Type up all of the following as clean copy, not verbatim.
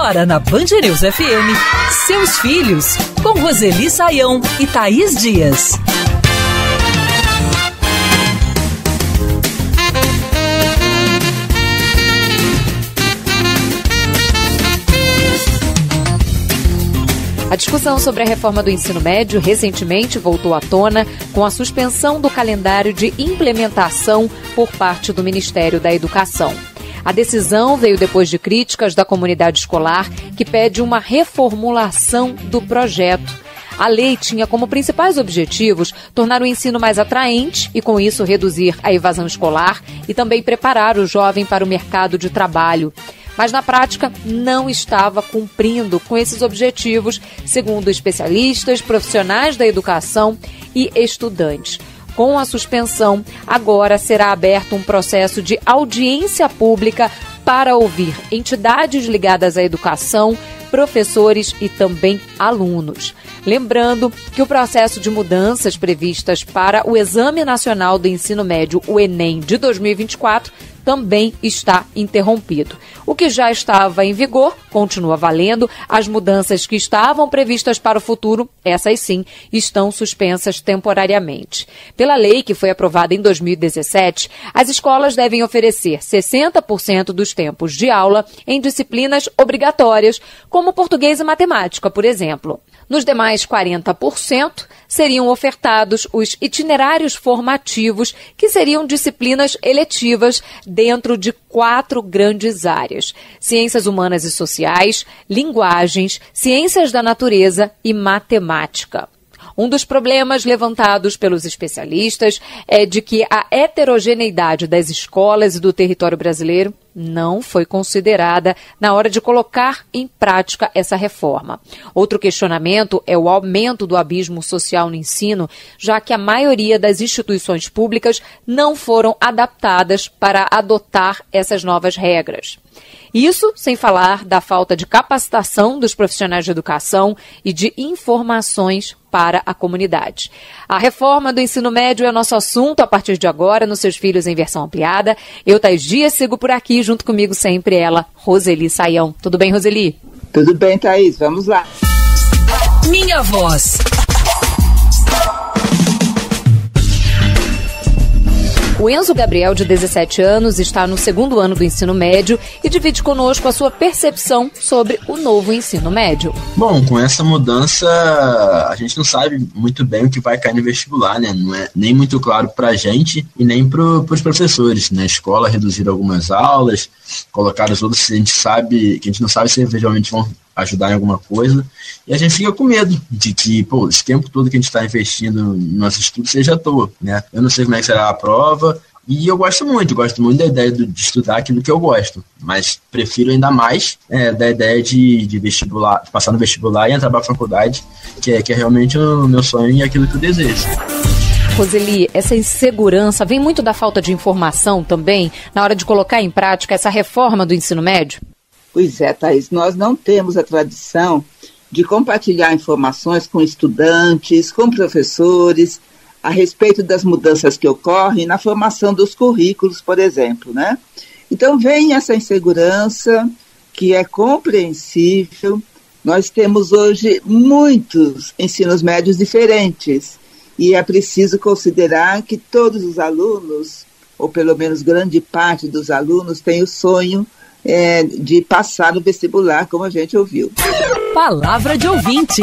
Agora na Band News FM, Seus Filhos, com Roseli Saião e Thaís Dias. A discussão sobre a reforma do ensino médio recentemente voltou à tona com a suspensão do calendário de implementação por parte do Ministério da Educação. A decisão veio depois de críticas da comunidade escolar, que pede uma reformulação do projeto. A lei tinha como principais objetivos tornar o ensino mais atraente e, com isso, reduzir a evasão escolar e também preparar o jovem para o mercado de trabalho. Mas, na prática, não estava cumprindo com esses objetivos, segundo especialistas, profissionais da educação e estudantes. Com a suspensão, agora será aberto um processo de audiência pública para ouvir entidades ligadas à educação, professores e também alunos. Lembrando que o processo de mudanças previstas para o Exame Nacional do Ensino Médio, o Enem, de 2024, também está interrompido. O que já estava em vigor continua valendo. As mudanças que estavam previstas para o futuro, essas sim, estão suspensas temporariamente. Pela lei que foi aprovada em 2017, as escolas devem oferecer 60% dos tempos de aula em disciplinas obrigatórias, como português e matemática, por exemplo. Nos demais 40%, seriam ofertados os itinerários formativos, que seriam disciplinas eletivas dentro de 4 grandes áreas: ciências humanas e sociais, linguagens, ciências da natureza e matemática. Um dos problemas levantados pelos especialistas é de que a heterogeneidade das escolas e do território brasileiro não foi considerada na hora de colocar em prática essa reforma. Outro questionamento é o aumento do abismo social no ensino, já que a maioria das instituições públicas não foram adaptadas para adotar essas novas regras. Isso sem falar da falta de capacitação dos profissionais de educação e de informações para a comunidade. A reforma do ensino médio é o nosso assunto a partir de agora, nos Seus Filhos em versão ampliada. Eu, Thaís Dias, sigo por aqui, junto comigo sempre ela, Roseli Saião. Tudo bem, Roseli? Tudo bem, Thaís. Vamos lá. Minha voz. O Enzo Gabriel, de 17 anos, está no 2º ano do ensino médio e divide conosco a sua percepção sobre o novo ensino médio. Bom, com essa mudança, a gente não sabe muito bem o que vai cair no vestibular, né? Não é nem muito claro para a gente e nem para os professores. Na escola, reduziram algumas aulas, colocaram as outras que a gente não sabe se eventualmente vão ajudar em alguma coisa, e a gente fica com medo de que, esse tempo todo que a gente está investindo no nosso estudo seja à toa, né? Eu não sei como é que será a prova, e eu gosto muito da ideia de estudar aquilo que eu gosto, mas prefiro ainda mais da ideia de vestibular, de passar no vestibular e entrar para a faculdade, que é realmente o meu sonho e aquilo que eu desejo. Roseli, essa insegurança vem muito da falta de informação também, na hora de colocar em prática essa reforma do ensino médio? Pois é, Thaís, nós não temos a tradição de compartilhar informações com estudantes, com professores, a respeito das mudanças que ocorrem na formação dos currículos, por exemplo, né? Então vem essa insegurança, que é compreensível. Nós temos hoje muitos ensinos médios diferentes e é preciso considerar que todos os alunos, ou pelo menos grande parte dos alunos, tem o sonho de passar no vestibular, como a gente ouviu. Palavra de ouvinte.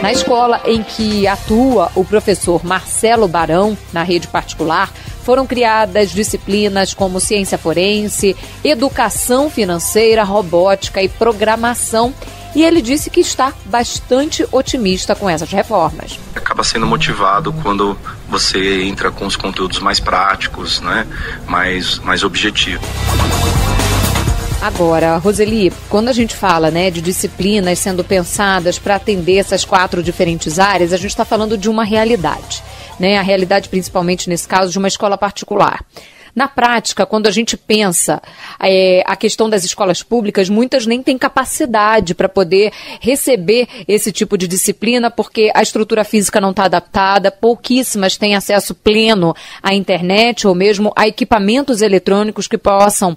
Na escola em que atua o professor Marcelo Barão, na rede particular, foram criadas disciplinas como ciência forense, educação financeira, robótica e programação. E ele disse que está bastante otimista com essas reformas. Acaba sendo motivado quando você entra com os conteúdos mais práticos, né? mais objetivos. Agora, Roseli, quando a gente fala, de disciplinas sendo pensadas para atender essas 4 diferentes áreas, a gente está falando de uma realidade, A realidade, principalmente nesse caso, de uma escola particular. Na prática, quando a gente pensa a questão das escolas públicas, muitas nem têm capacidade para poder receber esse tipo de disciplina, porque a estrutura física não está adaptada, pouquíssimas têm acesso pleno à internet ou mesmo a equipamentos eletrônicos que possam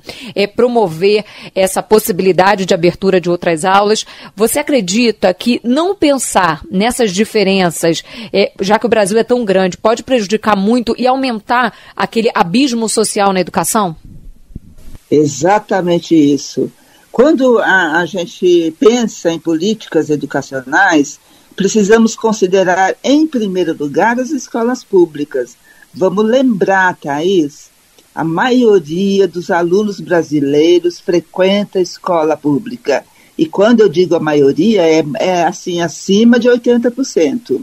promover essa possibilidade de abertura de outras aulas. Você acredita que não pensar nessas diferenças, já que o Brasil é tão grande, pode prejudicar muito e aumentar aquele abismo social na educação? Exatamente isso. Quando a gente pensa em políticas educacionais, precisamos considerar, em primeiro lugar, as escolas públicas. Vamos lembrar, Thaís, a maioria dos alunos brasileiros frequenta a escola pública. E quando eu digo a maioria, é assim, acima de 80%.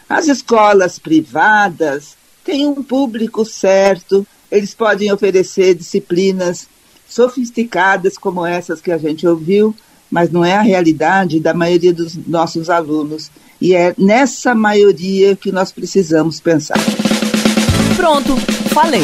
As escolas privadas têm um público certo, eles podem oferecer disciplinas sofisticadas como essas que a gente ouviu, mas não é a realidade da maioria dos nossos alunos. E é nessa maioria que nós precisamos pensar. Pronto, falei.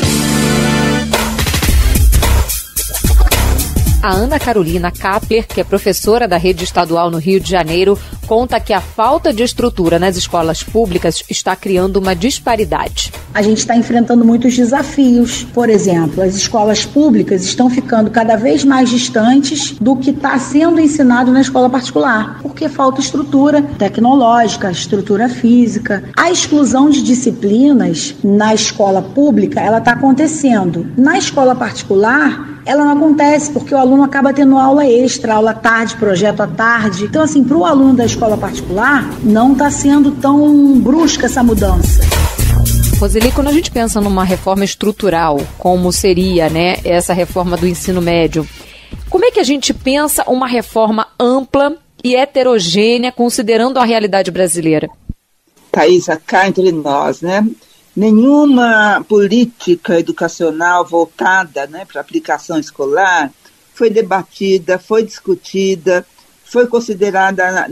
A Ana Carolina Kapler, que é professora da rede estadual no Rio de Janeiro, conta que a falta de estrutura nas escolas públicas está criando uma disparidade. A gente está enfrentando muitos desafios. Por exemplo, as escolas públicas estão ficando cada vez mais distantes do que está sendo ensinado na escola particular, porque falta estrutura tecnológica, estrutura física. A exclusão de disciplinas na escola pública, ela está acontecendo. Na escola particular, ela não acontece, porque o aluno acaba tendo aula extra, aula à tarde, projeto à tarde. Então, assim, para o aluno da escola particular, não está sendo tão brusca essa mudança. Roseli, quando a gente pensa numa reforma estrutural, como seria, né, essa reforma do ensino médio, como é que a gente pensa uma reforma ampla e heterogênea, considerando a realidade brasileira? Thaís, cá entre nós, né? Nenhuma política educacional voltada, né, para aplicação escolar foi debatida, foi discutida, foi considerada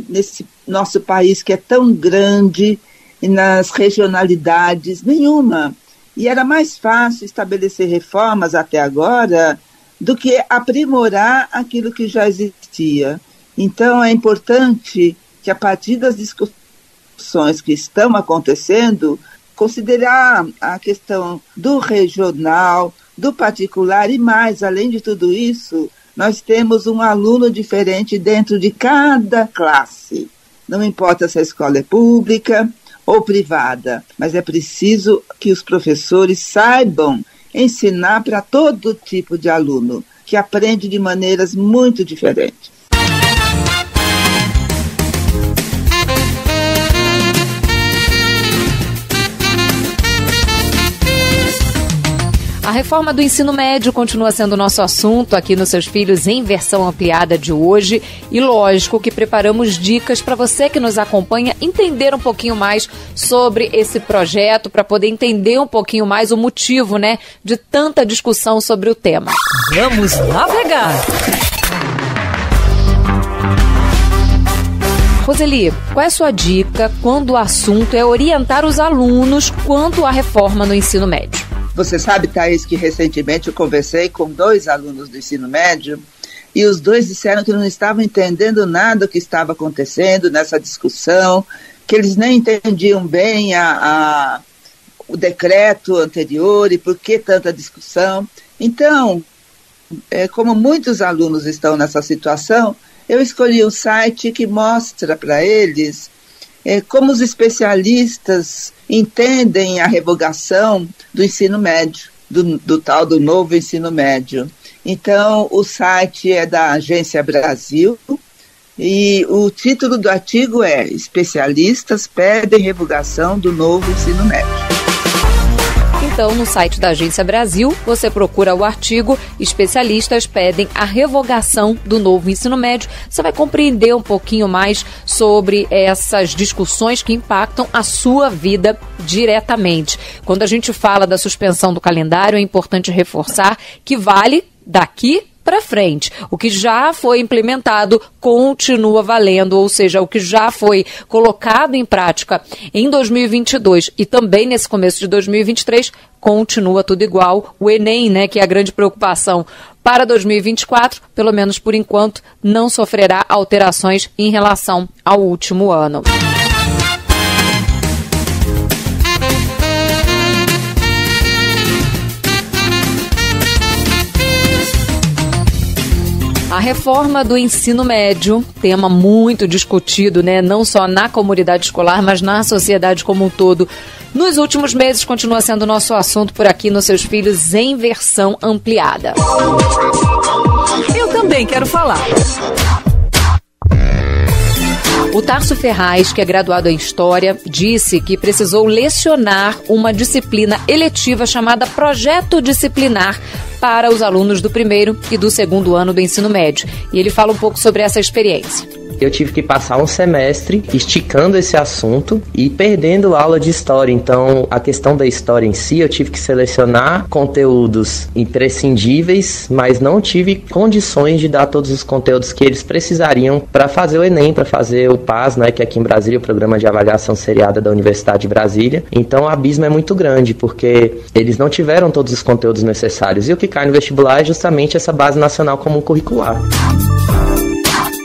nesse nosso país que é tão grande e nas regionalidades, nenhuma. E era mais fácil estabelecer reformas até agora do que aprimorar aquilo que já existia. Então é importante que a partir das discussões que estão acontecendo, considerar a questão do regional, do particular e mais, além de tudo isso, nós temos um aluno diferente dentro de cada classe. Não importa se a escola é pública ou privada, mas é preciso que os professores saibam ensinar para todo tipo de aluno, que aprende de maneiras muito diferentes. A reforma do ensino médio continua sendo nosso assunto aqui nos Seus Filhos em versão ampliada de hoje. E lógico que preparamos dicas para você que nos acompanha entender um pouquinho mais sobre esse projeto, para poder entender um pouquinho mais o motivo, né, de tanta discussão sobre o tema. Vamos navegar! Roseli, qual é a sua dica quando o assunto é orientar os alunos quanto à reforma no ensino médio? Você sabe, Thaís, que recentemente eu conversei com 2 alunos do ensino médio e os 2 disseram que não estavam entendendo nada do que estava acontecendo nessa discussão, que eles nem entendiam bem o decreto anterior e por que tanta discussão. Então, como muitos alunos estão nessa situação, eu escolhi um site que mostra para eles como os especialistas entendem a revogação do ensino médio, do tal do novo ensino médio. Então, o site é da Agência Brasil e o título do artigo é Especialistas pedem revogação do novo ensino médio. Então, no site da Agência Brasil, você procura o artigo Especialistas pedem a revogação do novo ensino médio. Você vai compreender um pouquinho mais sobre essas discussões que impactam a sua vida diretamente. Quando a gente fala da suspensão do calendário, é importante reforçar que vale daqui para frente. O que já foi implementado continua valendo, ou seja, o que já foi colocado em prática em 2022 e também nesse começo de 2023, continua tudo igual. O Enem, né, que é a grande preocupação para 2024, pelo menos por enquanto, não sofrerá alterações em relação ao último ano. A reforma do ensino médio, tema muito discutido, né, não só na comunidade escolar, mas na sociedade como um todo. Nos últimos meses, continua sendo nosso assunto por aqui nos Seus Filhos em versão ampliada. Eu também quero falar. O Tarso Ferraz, que é graduado em História, disse que precisou lecionar uma disciplina eletiva chamada Projeto Disciplinar para os alunos do primeiro e do segundo ano do ensino médio. E ele fala um pouco sobre essa experiência. Eu tive que passar um semestre esticando esse assunto e perdendo aula de história. Então, a questão da história em si, eu tive que selecionar conteúdos imprescindíveis, mas não tive condições de dar todos os conteúdos que eles precisariam para fazer o Enem, para fazer o PAS, né, que aqui em Brasília é o Programa de Avaliação Seriada da Universidade de Brasília. Então, o abismo é muito grande, porque eles não tiveram todos os conteúdos necessários. E o que cai no vestibular é justamente essa base nacional comum curricular.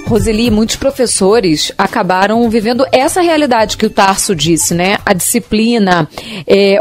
Roseli, muitos professores acabaram vivendo essa realidade que o Tarso disse, né? A disciplina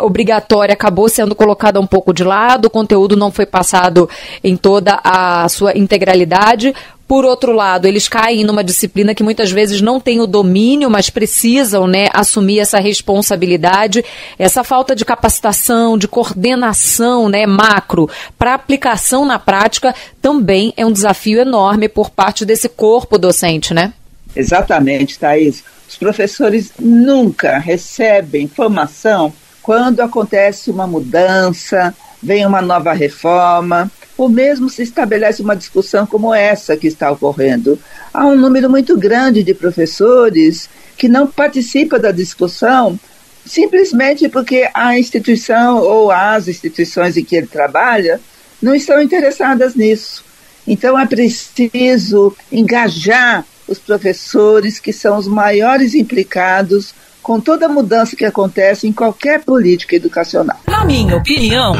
obrigatória acabou sendo colocada um pouco de lado, o conteúdo não foi passado em toda a sua integralidade. Por outro lado, eles caem numa disciplina que muitas vezes não tem o domínio, mas precisam, né, assumir essa responsabilidade. Essa falta de capacitação, de coordenação, né, macro para aplicação na prática também é um desafio enorme por parte desse corpo docente, né? Exatamente, Thaís. Os professores nunca recebem formação quando acontece uma mudança, vem uma nova reforma, ou mesmo se estabelece uma discussão como essa que está ocorrendo. Há um número muito grande de professores que não participam da discussão simplesmente porque a instituição ou as instituições em que ele trabalha não estão interessadas nisso. Então é preciso engajar os professores, que são os maiores implicados com toda mudança que acontece em qualquer política educacional. Na minha opinião...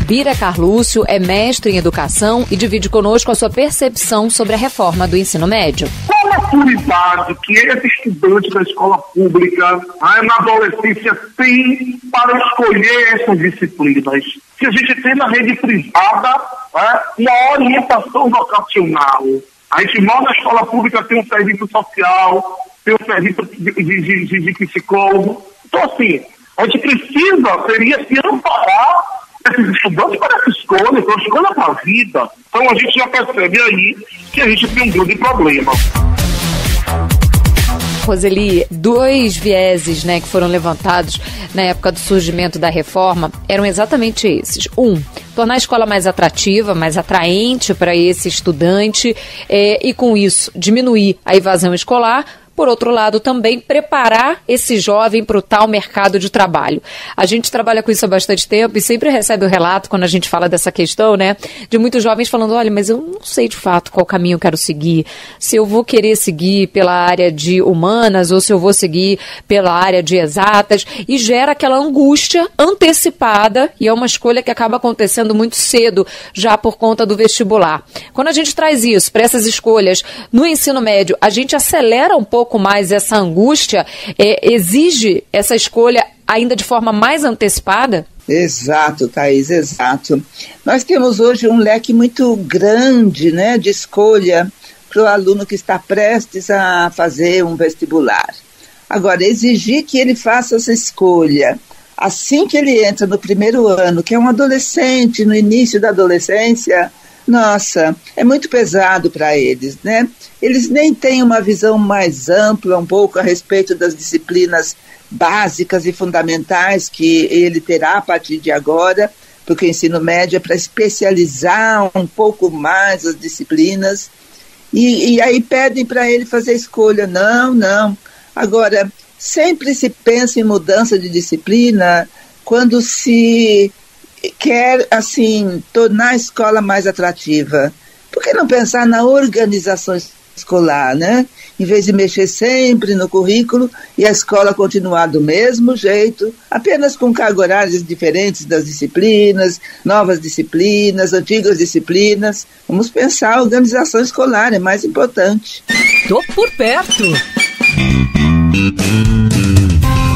Bira Carlúcio é mestre em educação e divide conosco a sua percepção sobre a reforma do ensino médio. Qual a maturidade que esse estudante da escola pública, na adolescência, tem para escolher essas disciplinas? Se a gente tem na rede privada uma orientação vocacional, a gente mora na escola pública, tem um serviço social, tem um serviço de psicólogo. Então, assim, a gente seria se amparar esses estudantes para essa escolha, para a escolha para a vida. Então a gente já percebe aí que a gente tem um grande problema. Roseli, dois vieses, né, que foram levantados na época do surgimento da reforma eram exatamente esses. Tornar a escola mais atrativa, mais atraente para esse estudante e com isso diminuir a evasão escolar. Por outro lado, também preparar esse jovem para o tal mercado de trabalho. A gente trabalha com isso há bastante tempo e sempre recebe o relato, quando a gente fala dessa questão, né, de muitos jovens falando, olha, mas eu não sei de fato qual caminho eu quero seguir, se eu vou querer seguir pela área de humanas ou se eu vou seguir pela área de exatas, e gera aquela angústia antecipada, e é uma escolha que acaba acontecendo muito cedo, já por conta do vestibular. Quando a gente traz isso para essas escolhas no ensino médio, a gente acelera um pouco mais essa angústia, exige essa escolha ainda de forma mais antecipada? Exato, Thaís, exato. Nós temos hoje um leque muito grande, né, de escolha para o aluno que está prestes a fazer um vestibular. Agora, exigir que ele faça essa escolha assim que ele entra no primeiro ano, que é um adolescente, no início da adolescência, nossa, é muito pesado para eles, né? Eles nem têm uma visão mais ampla um pouco a respeito das disciplinas básicas e fundamentais que ele terá a partir de agora, porque o ensino médio é para especializar um pouco mais as disciplinas, e aí pedem para ele fazer escolha. Não. Agora, sempre se pensa em mudança de disciplina quando se quer, assim, tornar a escola mais atrativa. Por que não pensar na organização escolar, né? Em vez de mexer sempre no currículo e a escola continuar do mesmo jeito, apenas com carga horárias diferentes das disciplinas, novas disciplinas, antigas disciplinas. Vamos pensar a organização escolar, é mais importante. Tô por perto.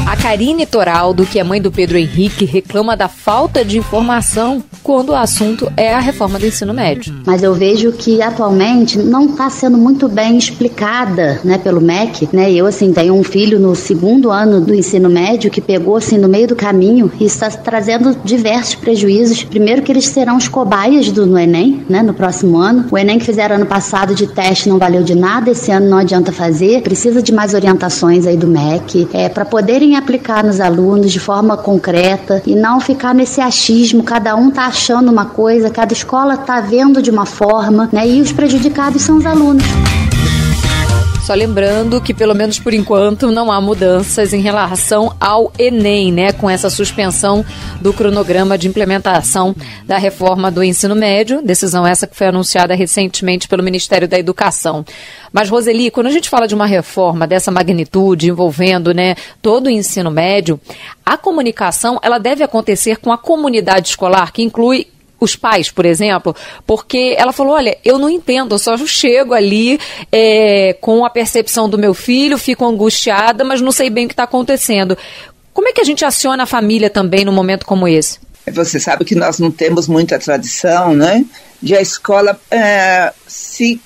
A Karine Toraldo, que é mãe do Pedro Henrique, reclama da falta de informação quando o assunto é a reforma do ensino médio. Mas eu vejo que atualmente não está sendo muito bem explicada, né, pelo MEC, né? Eu, assim, tenho um filho no 2º ano do ensino médio que pegou, assim, no meio do caminho e está trazendo diversos prejuízos. Primeiro que eles serão os cobaias no Enem, né, no próximo ano. O Enem que fizeram ano passado de teste não valeu de nada, esse ano não adianta fazer. Precisa de mais orientações aí do MEC, para poderem aplicar nos alunos de forma concreta e não ficar nesse achismo, cada um tá achando uma coisa, cada escola tá vendo de uma forma, né? E os prejudicados são os alunos. Só lembrando que, pelo menos por enquanto, não há mudanças em relação ao Enem, né? Com essa suspensão do cronograma de implementação da reforma do ensino médio, decisão essa que foi anunciada recentemente pelo Ministério da Educação. Mas, Roseli, quando a gente fala de uma reforma dessa magnitude, envolvendo, né, todo o ensino médio, a comunicação ela deve acontecer com a comunidade escolar, que inclui os pais, por exemplo, porque ela falou, olha, eu não entendo, eu só chego ali com a percepção do meu filho, fico angustiada, mas não sei bem o que está acontecendo. Como é que a gente aciona a família também num momento como esse? Você sabe que nós não temos muita tradição, né, de a escola se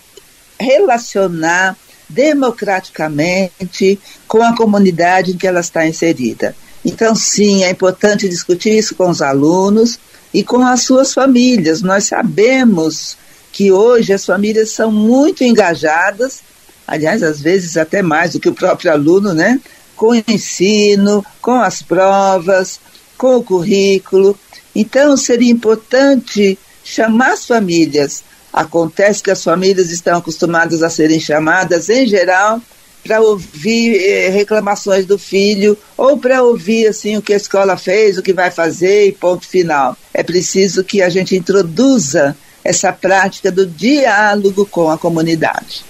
relacionar democraticamente com a comunidade em que ela está inserida. Então, sim, é importante discutir isso com os alunos e com as suas famílias. Nós sabemos que hoje as famílias são muito engajadas, aliás, às vezes até mais do que o próprio aluno, né? Com o ensino, com as provas, com o currículo. Então, seria importante chamar as famílias. Acontece que as famílias estão acostumadas a serem chamadas, em geral, para ouvir reclamações do filho ou para ouvir assim, o que a escola fez, o que vai fazer e ponto final. É preciso que a gente introduza essa prática do diálogo com a comunidade.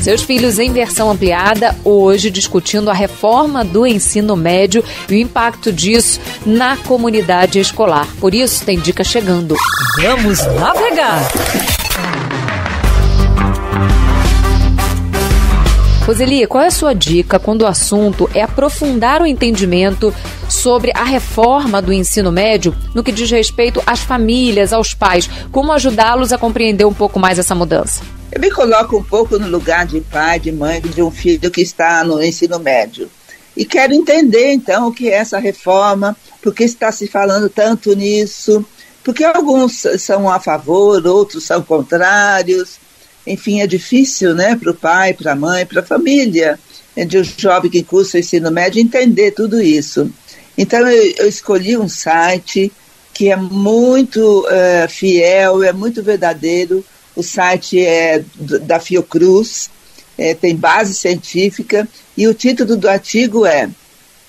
Seus filhos em versão ampliada, hoje discutindo a reforma do ensino médio e o impacto disso na comunidade escolar. Por isso, tem dica chegando. Vamos navegar! Roseli, qual é a sua dica quando o assunto é aprofundar o entendimento sobre a reforma do ensino médio no que diz respeito às famílias, aos pais? Como ajudá-los a compreender um pouco mais essa mudança? Eu me coloco um pouco no lugar de pai, de mãe, de um filho que está no ensino médio. E quero entender, então, o que é essa reforma, por que está se falando tanto nisso, porque alguns são a favor, outros são contrários. Enfim, é difícil, né, para o pai, para a mãe, para a família de um jovem que cursa o ensino médio entender tudo isso. Então, eu escolhi um site que é muito fiel, é muito verdadeiro. O site é da Fiocruz, tem base científica, e o título do artigo é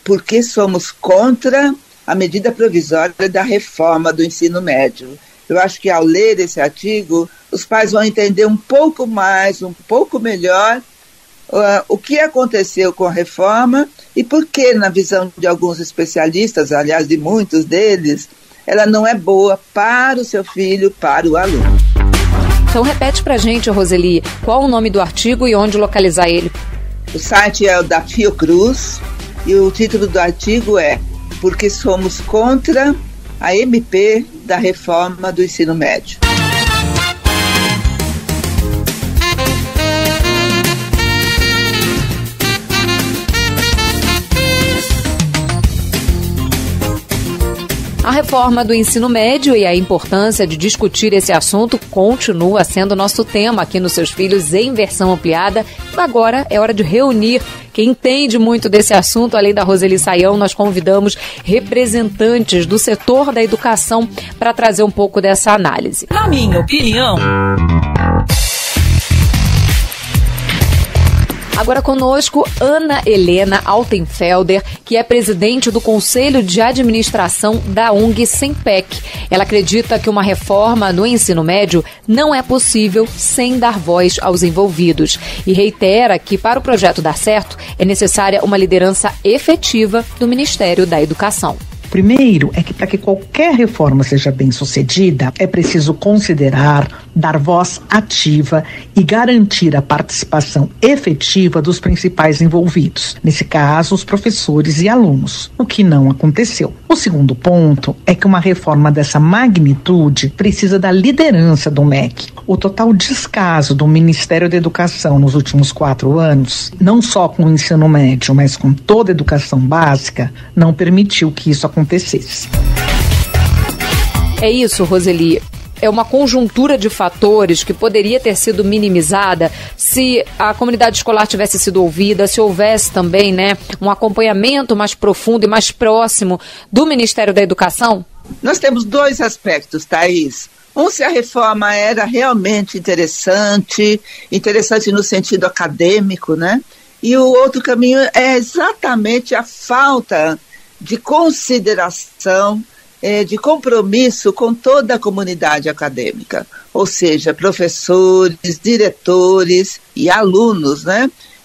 Por que somos contra a medida provisória da reforma do ensino médio? Eu acho que ao ler esse artigo, os pais vão entender um pouco mais, um pouco melhor, o que aconteceu com a reforma e por que, na visão de alguns especialistas, aliás, de muitos deles, ela não é boa para o seu filho, para o aluno. Então repete pra gente, Roseli, qual o nome do artigo e onde localizar ele? O site é o da Fiocruz e o título do artigo é Porque somos contra a MP da reforma do ensino médio. A reforma do ensino médio e a importância de discutir esse assunto continua sendo nosso tema aqui nos Seus Filhos em versão ampliada. Agora é hora de reunir quem entende muito desse assunto. Além da Roseli Saião, nós convidamos representantes do setor da educação para trazer um pouco dessa análise. Na minha opinião... Agora conosco, Ana Helena Altenfelder, que é presidente do Conselho de Administração da ONG Sempec. Ela acredita que uma reforma no ensino médio não é possível sem dar voz aos envolvidos e reitera que, para o projeto dar certo, é necessária uma liderança efetiva do Ministério da Educação. Primeiro é que para que qualquer reforma seja bem sucedida, é preciso considerar, dar voz ativa e garantir a participação efetiva dos principais envolvidos, nesse caso os professores e alunos, o que não aconteceu. O segundo ponto é que uma reforma dessa magnitude precisa da liderança do MEC. O total descaso do Ministério da Educação nos últimos 4 anos, não só com o ensino médio, mas com toda a educação básica, não permitiu que isso acontecesse. É isso, Roseli. É uma conjuntura de fatores que poderia ter sido minimizada se a comunidade escolar tivesse sido ouvida, se houvesse também, um acompanhamento mais profundo e mais próximo do Ministério da Educação? Nós temos 2 aspectos, Thaís. Um, se a reforma era realmente interessante no sentido acadêmico, E o outro caminho é exatamente a falta de consideração, de compromisso com toda a comunidade acadêmica, ou seja, professores, diretores e alunos,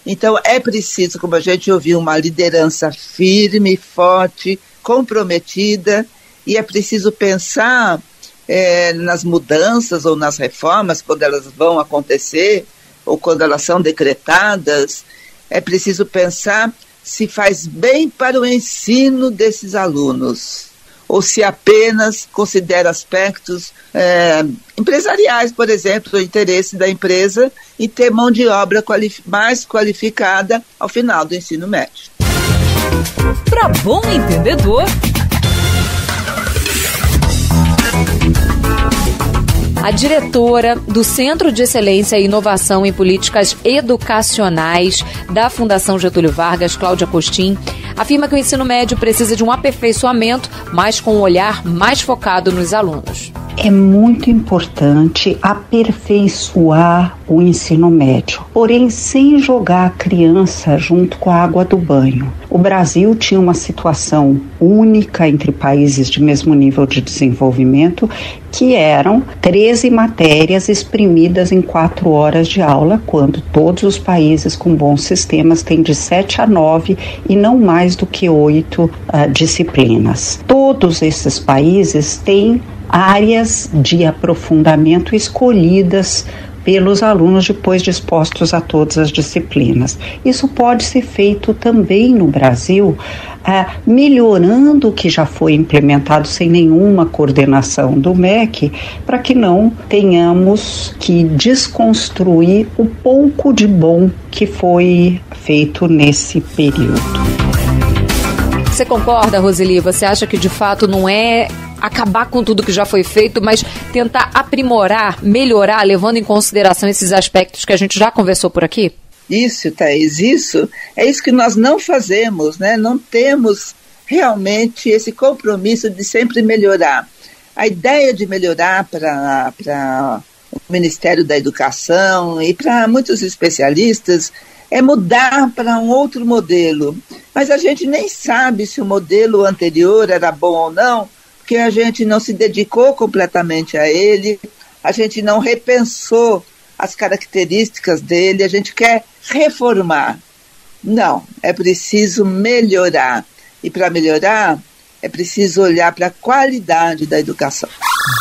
Então é preciso, como a gente ouviu, uma liderança firme, forte, comprometida, e é preciso pensar nas mudanças ou nas reformas, quando elas vão acontecer, ou quando elas são decretadas, é preciso pensar se faz bem para o ensino desses alunos, ou se apenas considera aspectos empresariais, por exemplo, o interesse da empresa em ter mão de obra mais qualificada ao final do ensino médio. Para bom entendedor, a diretora do Centro de Excelência e Inovação em Políticas Educacionais da Fundação Getúlio Vargas, Cláudia Costin, afirma que o ensino médio precisa de um aperfeiçoamento, mas com um olhar mais focado nos alunos. É muito importante aperfeiçoar o ensino médio, porém sem jogar a criança junto com a água do banho. O Brasil tinha uma situação única entre países de mesmo nível de desenvolvimento, que eram 13 matérias exprimidas em 4 horas de aula, quando todos os países com bons sistemas têm de 7 a 9 e não mais do que 8 disciplinas. Todos esses países têm áreas de aprofundamento escolhidas pelos alunos depois dispostos a todas as disciplinas. Isso pode ser feito também no Brasil, melhorando o que já foi implementado sem nenhuma coordenação do MEC, para que não tenhamos que desconstruir o pouco de bom que foi feito nesse período. Você concorda, Roseli? Você acha que de fato não é acabar com tudo que já foi feito, mas tentar aprimorar, melhorar, levando em consideração esses aspectos que a gente já conversou por aqui? Isso, Thaís, é isso que nós não fazemos, Não temos realmente esse compromisso de sempre melhorar. A ideia de melhorar para o Ministério da Educação e para muitos especialistas é mudar para um outro modelo. Mas a gente nem sabe se o modelo anterior era bom ou não, porque a gente não se dedicou completamente a ele, a gente não repensou as características dele, a gente quer reformar. Não, é preciso melhorar. E para melhorar, é preciso olhar para a qualidade da educação.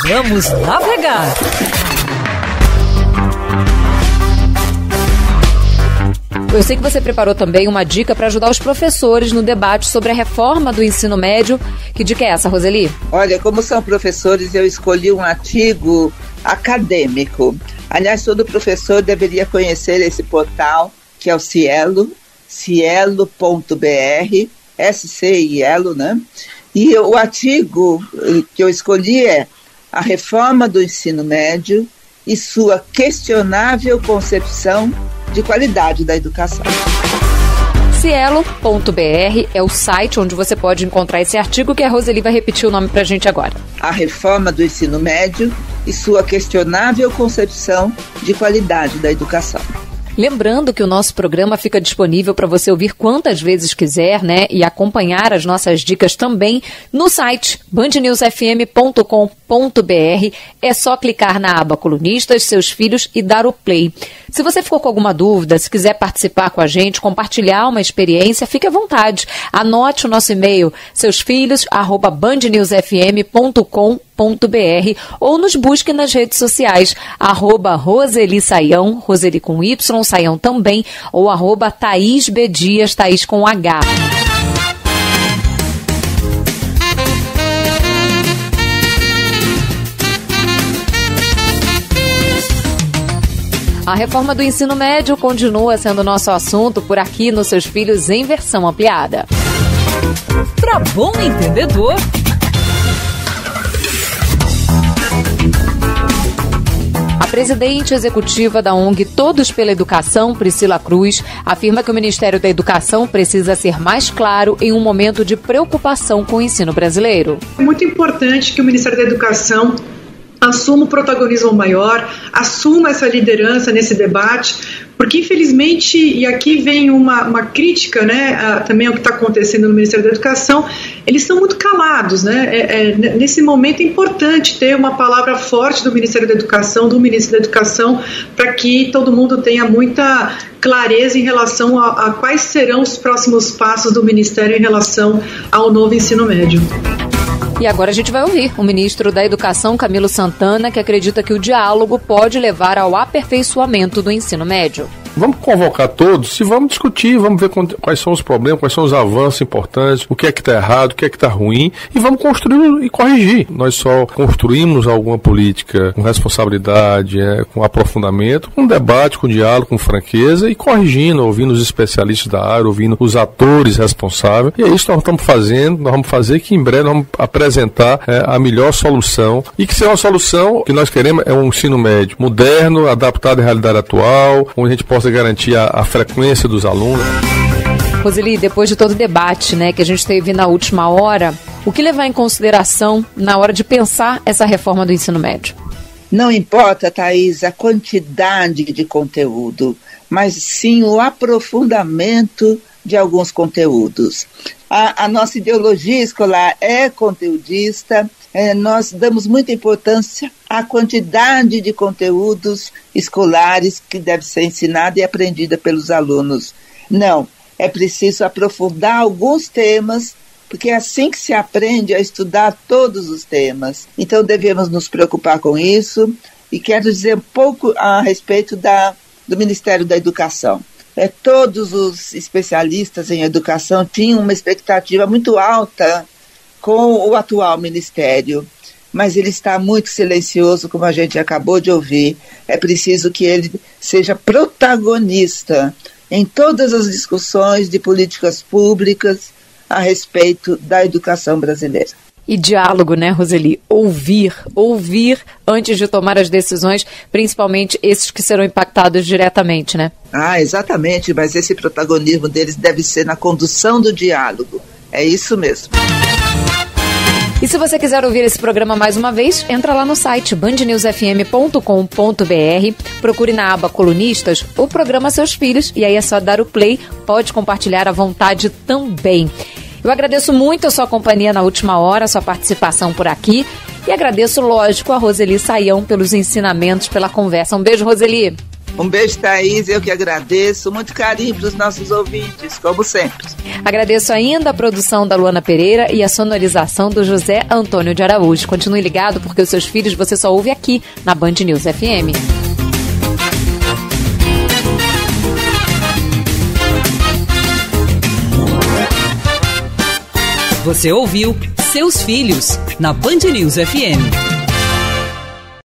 Vamos navegar! Eu sei que você preparou também uma dica para ajudar os professores no debate sobre a reforma do ensino médio. Que dica é essa, Roseli? Olha, como são professores, eu escolhi um artigo acadêmico. Aliás, todo professor deveria conhecer esse portal, que é o Cielo, cielo.br, SCIELO, E o artigo que eu escolhi é A Reforma do Ensino Médio e sua questionável concepção de qualidade da educação. Cielo.br é o site onde você pode encontrar esse artigo, que a Roseli vai repetir o nome pra gente agora. A Reforma do Ensino Médio e sua questionável concepção de qualidade da educação. Lembrando que o nosso programa fica disponível para você ouvir quantas vezes quiser, né? E acompanhar as nossas dicas também no site bandnewsfm.com.br. É só clicar na aba Colunistas, Seus Filhos e dar o play. Se você ficou com alguma dúvida, se quiser participar com a gente, compartilhar uma experiência, fique à vontade. Anote o nosso e-mail, seusfilhos@bandnewsfm.com.br ou nos busque nas redes sociais, @Roseli Saião, Roseli com Y, Saião também, ou @Thaís B. Dias, Thaís com H. A reforma do ensino médio continua sendo nosso assunto por aqui nos Seus Filhos em versão ampliada. Para bom entendedor. A presidente executiva da ONG Todos pela Educação, Priscila Cruz, afirma que o Ministério da Educação precisa ser mais claro em um momento de preocupação com o ensino brasileiro. É muito importante que o Ministério da Educação assuma o protagonismo maior, assuma essa liderança nesse debate, porque infelizmente, e aqui vem uma crítica, né, também ao que está acontecendo no Ministério da Educação, eles estão muito calados, né? Nesse momento é importante ter uma palavra forte do Ministério da Educação, do Ministro da Educação, para que todo mundo tenha muita clareza em relação a quais serão os próximos passos do Ministério em relação ao novo ensino médio. E agora a gente vai ouvir o ministro da Educação, Camilo Santana, que acredita que o diálogo pode levar ao aperfeiçoamento do ensino médio. Vamos convocar todos e vamos discutir, vamos ver quais são os problemas, quais são os avanços importantes, o que é que está errado, o que é que está ruim, e vamos construir e corrigir. Nós só construímos alguma política com responsabilidade, com aprofundamento, com debate, com diálogo, com franqueza e corrigindo, ouvindo os especialistas da área, ouvindo os atores responsáveis. E é isso que nós estamos fazendo, nós vamos fazer que em breve nós vamos apresentar a melhor solução, e que seja uma solução que nós queremos é um ensino médio moderno, adaptado à realidade atual, onde a gente possa garantir a frequência dos alunos. Roseli, depois de todo o debate, né, que a gente teve na última hora, o que levar em consideração na hora de pensar essa reforma do ensino médio? Não importa, Thaís, a quantidade de conteúdo, mas sim o aprofundamento de alguns conteúdos. A nossa ideologia escolar é conteudista, nós damos muita importância à quantidade de conteúdos escolares que deve ser ensinada e aprendida pelos alunos. Não, é preciso aprofundar alguns temas, porque é assim que se aprende a estudar todos os temas. Então devemos nos preocupar com isso, e quero dizer um pouco a respeito do Ministério da Educação. Todos os especialistas em educação tinham uma expectativa muito alta com o atual ministério, mas ele está muito silencioso, como a gente acabou de ouvir. É preciso que ele seja protagonista em todas as discussões de políticas públicas a respeito da educação brasileira. E diálogo, né, Roseli? Ouvir antes de tomar as decisões, principalmente esses que serão impactados diretamente, né? Exatamente, mas esse protagonismo deles deve ser na condução do diálogo. É isso mesmo. E se você quiser ouvir esse programa mais uma vez, entra lá no site bandnewsfm.com.br, procure na aba Colunistas o programa Seus Filhos, e aí é só dar o play, pode compartilhar à vontade também. Eu agradeço muito a sua companhia na última hora, a sua participação por aqui, e agradeço, lógico, a Roseli Saião pelos ensinamentos, pela conversa. Um beijo, Roseli. Um beijo, Thaís, eu que agradeço. Muito carinho para os nossos ouvintes, como sempre. Agradeço ainda a produção da Luana Pereira e a sonorização do José Antônio de Araújo. Continue ligado, porque os Seus Filhos você só ouve aqui na Band News FM. Você ouviu Seus Filhos, na Band News FM.